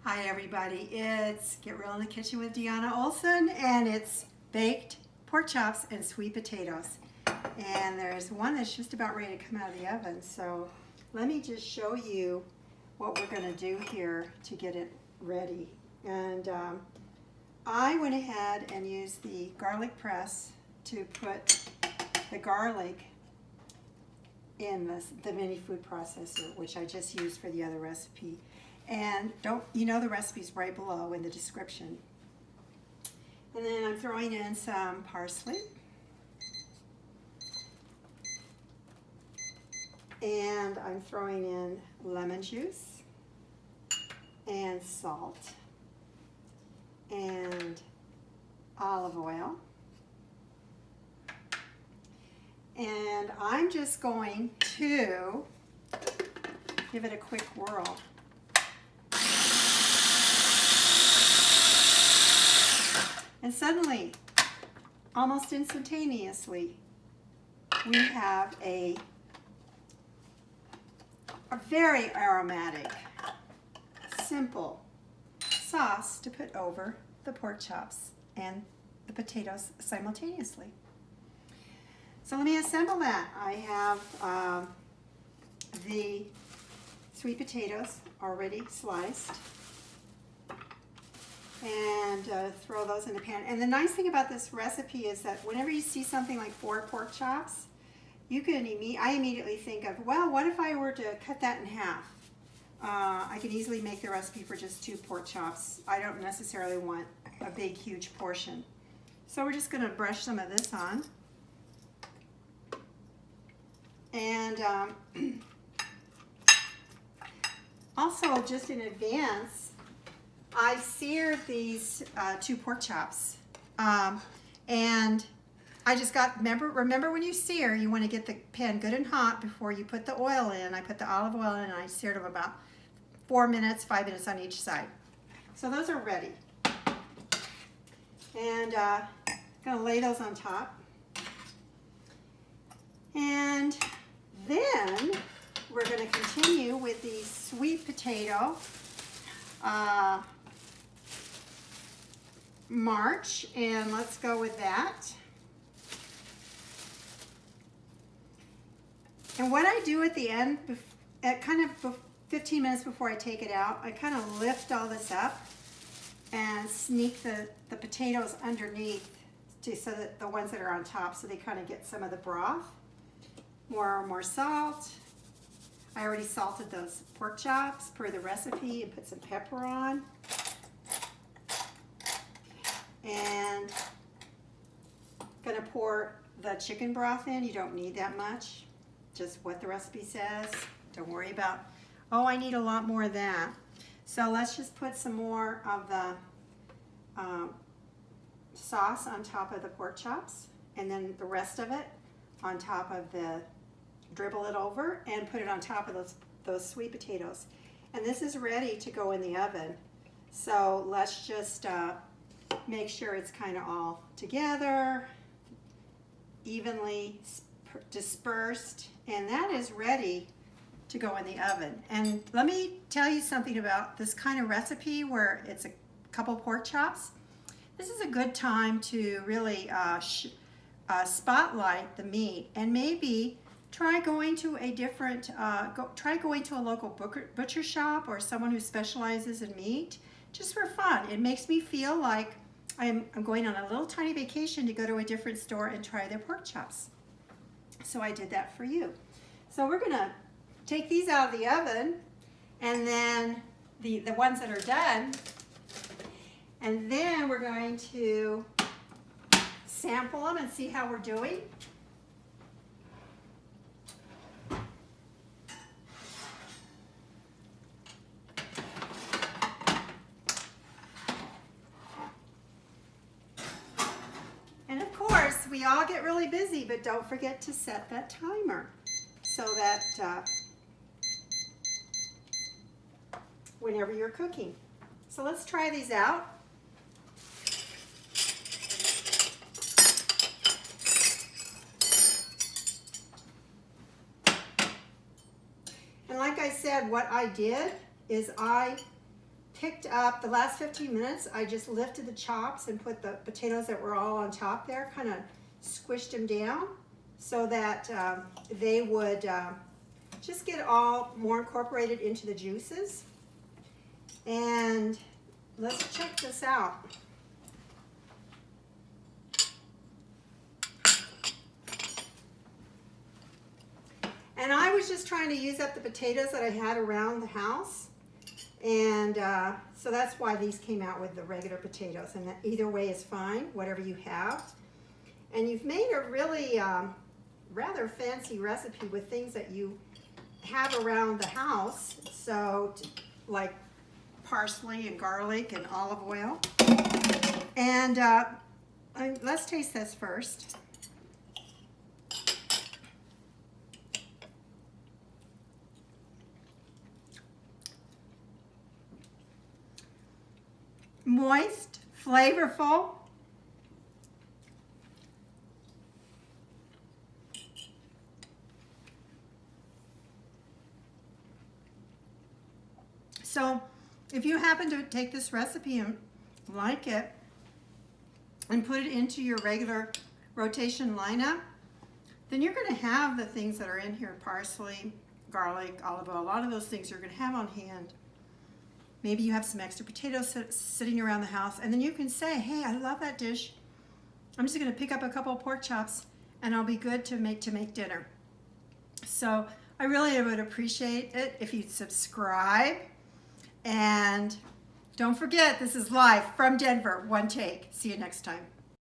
Hi everybody, it's Get Real in the Kitchen with Deanna Olson, and it's baked pork chops and sweet potatoes. And there's one that's just about ready to come out of the oven, so let me just show you what we're going to do here to get it ready. And I went ahead and used the garlic press to put the garlic in the mini food processor, which I just used for the other recipe. And the recipe's right below in the description. And then I'm throwing in some parsley. And I'm throwing in lemon juice and salt and olive oil. And I'm just going to give it a quick whirl. And suddenly, almost instantaneously, we have a very aromatic, simple sauce to put over the pork chops and the potatoes simultaneously. So let me assemble that. I have the sweet potatoes already sliced, and throw those in the pan. And the nice thing about this recipe is that whenever you see something like 4 pork chops, I immediately think of, well, what if I were to cut that in half? I can easily make the recipe for just 2 pork chops. I don't necessarily want a big, huge portion. So we're just going to brush some of this on. And also, just in advance, I seared these 2 pork chops, and I just remember when you sear, you want to get the pan good and hot before you put the oil in. I put the olive oil in, and I seared them about 5 minutes on each side. So those are ready. And I'm going to lay those on top. And then we're going to continue with the sweet potato march, and let's go with that. And what I do at the end, at kind of 15 minutes before I take it out, I kind of lift all this up and sneak the potatoes underneath so that the ones that are on top, so they kind of get some of the broth. More salt. I already salted those pork chops per the recipe and put some pepper on. And gonna pour the chicken broth in. You don't need that much, just what the recipe says. Don't worry about, oh, I need a lot more of that. So let's just put some more of the sauce on top of the pork chops, and then the rest of it on top of dribble it over and put it on top of those sweet potatoes. And this is ready to go in the oven. So let's just make sure it's kind of all together, evenly dispersed, and that is ready to go in the oven. And let me tell you something about this kind of recipe where it's a couple pork chops. This is a good time to really spotlight the meat, and maybe try going to a local butcher shop or someone who specializes in meat, just for fun. It makes me feel like I'm going on a little tiny vacation to go to a different store and try their pork chops. So I did that for you. So we're gonna take these out of the oven, and then the ones that are done, and then we're going to sample them and see how we're doing. We all get really busy, but don't forget to set that timer so that whenever you're cooking. So let's try these out. And like I said, what I did is I picked up the last 15 minutes. I just lifted the chops and put the potatoes that were all on top there, kind of squished them down so that they would just get all more incorporated into the juices. And let's check this out. And I was just trying to use up the potatoes that I had around the house. And so that's why these came out with the regular potatoes. And either way is fine, whatever you have. And you've made a really rather fancy recipe with things that you have around the house. So like parsley and garlic and olive oil. And let's taste this first. Moist, flavorful. So if you happen to take this recipe and like it and put it into your regular rotation lineup, then you're going to have the things that are in here, parsley, garlic, olive oil, a lot of those things you're going to have on hand. Maybe you have some extra potatoes sitting around the house, and then you can say, hey, I love that dish. I'm just going to pick up a couple of pork chops and I'll be good to make dinner. So I really would appreciate it if you'd subscribe. And don't forget, this is live from Denver, one take. See you next time.